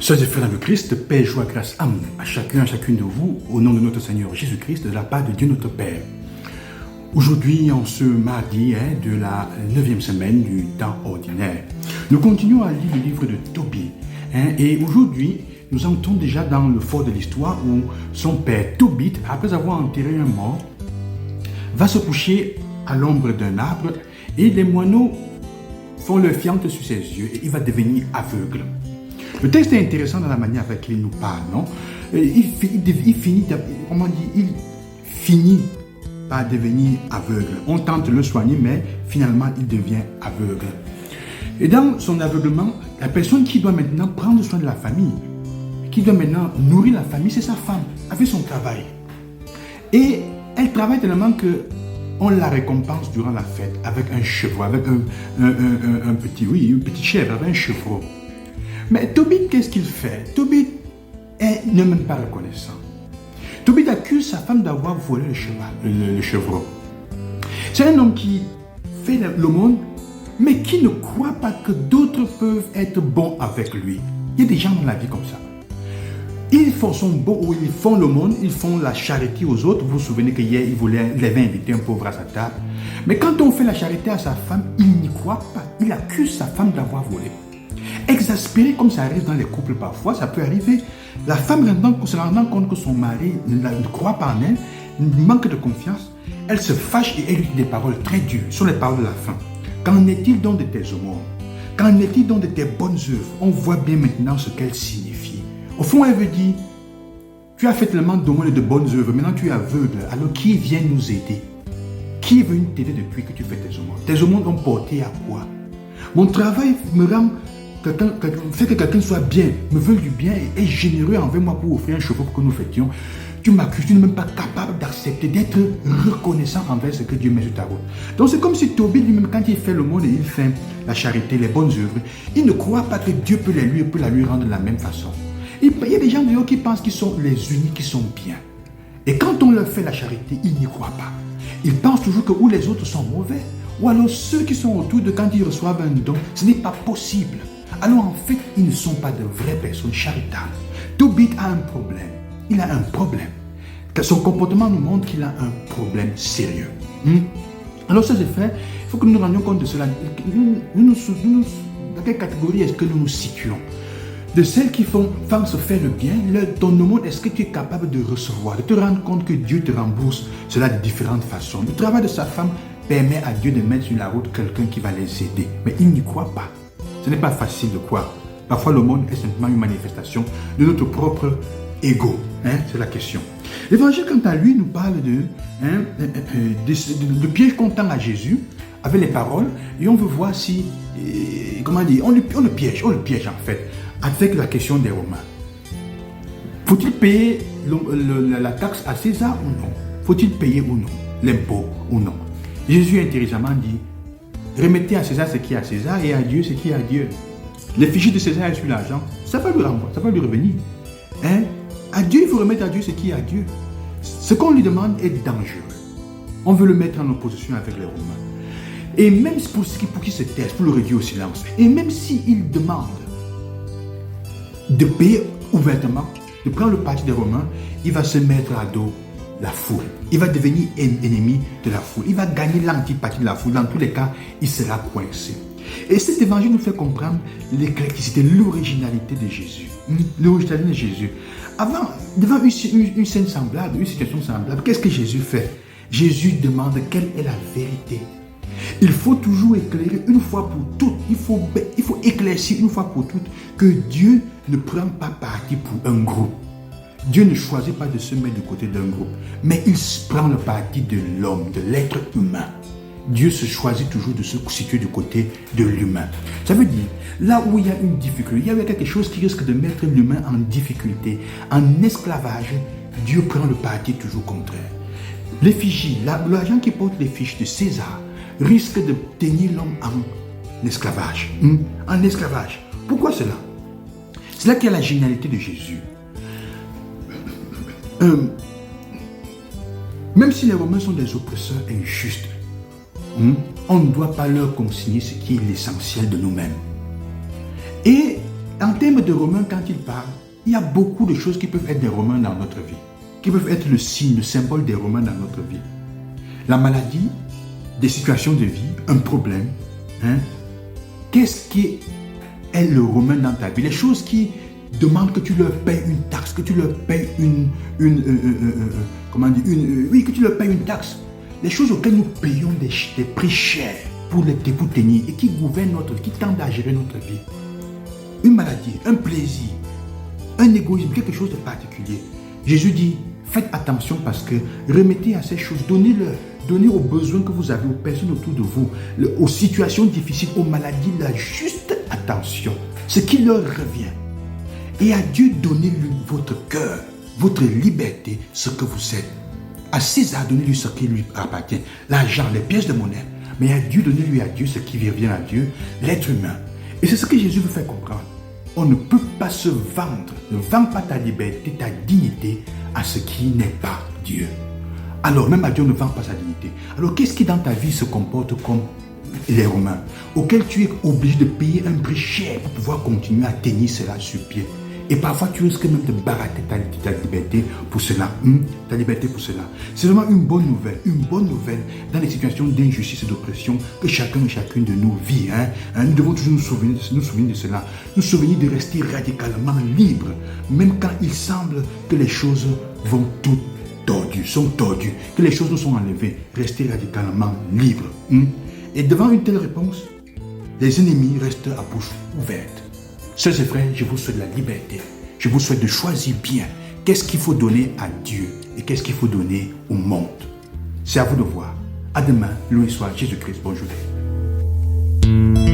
Sœurs et frères dans le Christ, paix, joie, grâce, amour à chacun, à chacune de vous, au nom de notre Seigneur Jésus-Christ, de la part de Dieu notre Père. Aujourd'hui, en ce mardi de la 9e semaine du temps ordinaire, nous continuons à lire le livre de Tobie. Et aujourd'hui, nous entrons déjà dans le fort de l'histoire où son père Tobit, après avoir enterré un mort, va se coucher à l'ombre d'un arbre et les moineaux font leur fiente sur ses yeux et il va devenir aveugle. Le texte est intéressant dans la manière avec laquelle il nous parle, non? Il finit par devenir aveugle. On tente de le soigner, mais finalement, il devient aveugle. Et dans son aveuglement, la personne qui doit maintenant prendre soin de la famille, qui doit maintenant nourrir la famille, c'est sa femme, avec son travail. Et elle travaille tellement que on la récompense durant la fête avec un chevreau, avec un petit chèvre, avec un chevreau. Mais Tobit, qu'est-ce qu'il fait? Tobit n'est même pas reconnaissant. Tobit accuse sa femme d'avoir volé le chevreau. C'est un homme qui fait l'aumône, mais qui ne croit pas que d'autres peuvent être bons avec lui. Il y a des gens dans la vie comme ça. Ils sont bons ou ils font l'aumône, ils font la charité aux autres. Vous vous souvenez qu'hier, il avait invité un pauvre à sa table. Mais quand on fait la charité à sa femme, il n'y croit pas. Il accuse sa femme d'avoir volé. Exaspéré, comme ça arrive dans les couples parfois, ça peut arriver. La femme se rendant compte que son mari ne croit pas en elle, manque de confiance, elle se fâche et elle lui dit des paroles très dures. Ce sont les paroles de la fin. Qu'en est-il donc de tes aumônes? Qu'en est-il donc de tes bonnes œuvres? On voit bien maintenant ce qu'elles signifient. Au fond, elle veut dire, tu as fait tellement d'aumônes et de bonnes œuvres, maintenant tu es aveugle, alors qui vient nous aider? Qui est venu t'aider depuis que tu fais tes aumônes? Tes aumônes ont porté à quoi? Mon travail me rend... fait que quelqu'un soit bien, me veuille du bien et est généreux envers moi pour offrir un cheveu pour que nous fêtions. Tu m'accuses, tu n'es même pas capable d'accepter, d'être reconnaissant envers ce que Dieu met sur ta route. Donc c'est comme si Tobit lui-même, quand il fait le monde et il fait la charité, les bonnes œuvres, il ne croit pas que Dieu peut la lui rendre de la même façon. Il y a des gens dehors qui pensent qu'ils sont les uniques, qui sont bien. Et quand on leur fait la charité, ils n'y croient pas. Ils pensent toujours que ou les autres sont mauvais, ou alors ceux qui sont autour de quand ils reçoivent un don, ce n'est pas possible. Alors en fait, ils ne sont pas de vraies personnes charitables. Tobit a un problème. Il a un problème. Son comportement nous montre qu'il a un problème sérieux. Alors ça c'est fait, il faut que nous nous rendions compte de cela. Dans quelle catégorie est-ce que nous nous situons? De celles qui font se faire le bien, ton aumône, est-ce que tu es capable de recevoir, de te rendre compte que Dieu te rembourse cela de différentes façons. Le travail de sa femme permet à Dieu de mettre sur la route quelqu'un qui va les aider. Mais il n'y croit pas. Ce n'est pas facile de croire. Parfois, le monde est simplement une manifestation de notre propre ego. C'est la question. L'évangile, quant à lui, nous parle de piège qu'on tend à Jésus avec les paroles. Et on veut voir si, comment dire, on le piège en fait, avec la question des Romains. Faut-il payer la taxe à César ou non? Faut-il payer ou non l'impôt ou non? Jésus intelligemment dit, remettez à César ce qui est à César et à Dieu ce qui est à Dieu. L'effigie de César est sur l'argent. Ça va lui revenir. À Dieu, il faut remettre à Dieu ce qui est à Dieu. Ce qu'on lui demande est dangereux. On veut le mettre en opposition avec les Romains. Et même pour qui se taise, pour le réduire au silence. Et même s'il demande de payer ouvertement, de prendre le parti des Romains, il va se mettre à dos la foule. Il va devenir ennemi de la foule. Il va gagner l'antipathie de la foule. Dans tous les cas, il sera coincé. Et cet évangile nous fait comprendre l'éclecticité, l'originalité de Jésus. L'originalité de Jésus. Devant une scène semblable, une situation semblable, qu'est-ce que Jésus fait? Jésus demande quelle est la vérité. Il faut toujours éclairer une fois pour toutes. Il faut éclaircir une fois pour toutes que Dieu ne prend pas parti pour un groupe. Dieu ne choisit pas de se mettre du côté d'un groupe, mais il prend le parti de l'homme, de l'être humain. Dieu se choisit toujours de se situer du côté de l'humain. Ça veut dire, là où il y a une difficulté, il y a quelque chose qui risque de mettre l'humain en difficulté, en esclavage, Dieu prend le parti toujours contraire. L'effigie, l'agent qui porte l'effigie de César, risque de tenir l'homme en esclavage. En esclavage. Pourquoi cela? C'est là qu'il y a la génialité de Jésus. Même si les Romains sont des oppresseurs injustes, on ne doit pas leur consigner ce qui est l'essentiel de nous-mêmes. Et En termes de Romains, quand il parle, il y a beaucoup de choses qui peuvent être des Romains dans notre vie, qui peuvent être le signe, le symbole des Romains dans notre vie. La maladie, des situations de vie, un problème. Qu'est-ce qui est le Romain dans ta vie? Les choses qui demandent que tu leur payes une taxe, que tu leur payes que tu leur payes une taxe. Les choses auxquelles nous payons des prix chers pour tenir et qui gouvernent notre vie, qui tendent à gérer notre vie. Une maladie, un plaisir, un égoïsme, quelque chose de particulier. Jésus dit, faites attention parce que remettez à ces choses, donnez aux besoins que vous avez, aux personnes autour de vous, aux situations difficiles, aux maladies, la juste attention, ce qui leur revient. Et à Dieu, donnez-lui votre cœur, votre liberté, ce que vous êtes. À César, donnez-lui ce qui lui appartient, l'argent, les pièces de monnaie. Mais à Dieu, donnez-lui à Dieu ce qui revient à Dieu, l'être humain. Et c'est ce que Jésus veut faire comprendre. On ne peut pas se vendre. Ne vends pas ta liberté, ta dignité à ce qui n'est pas Dieu. Alors, même à Dieu, on ne vend pas sa dignité. Alors, qu'est-ce qui dans ta vie se comporte comme les Romains, auxquels tu es obligé de payer un prix cher pour pouvoir continuer à tenir cela sur pied? Et parfois, tu risques même de barater ta liberté pour cela. Ta liberté pour cela. C'est vraiment une bonne nouvelle dans les situations d'injustice et d'oppression que chacun et chacune de nous vit. Nous devons toujours nous souvenir de cela. Nous souvenir de rester radicalement libres, même quand il semble que les choses vont toutes sont tordues, que les choses nous sont enlevées. Rester radicalement libres. Et devant une telle réponse, les ennemis restent à bouche ouverte. Sœurs et frères, je vous souhaite la liberté. Je vous souhaite de choisir bien qu'est-ce qu'il faut donner à Dieu et qu'est-ce qu'il faut donner au monde. C'est à vous de voir. À demain, loué soit Jésus-Christ. Bonne journée.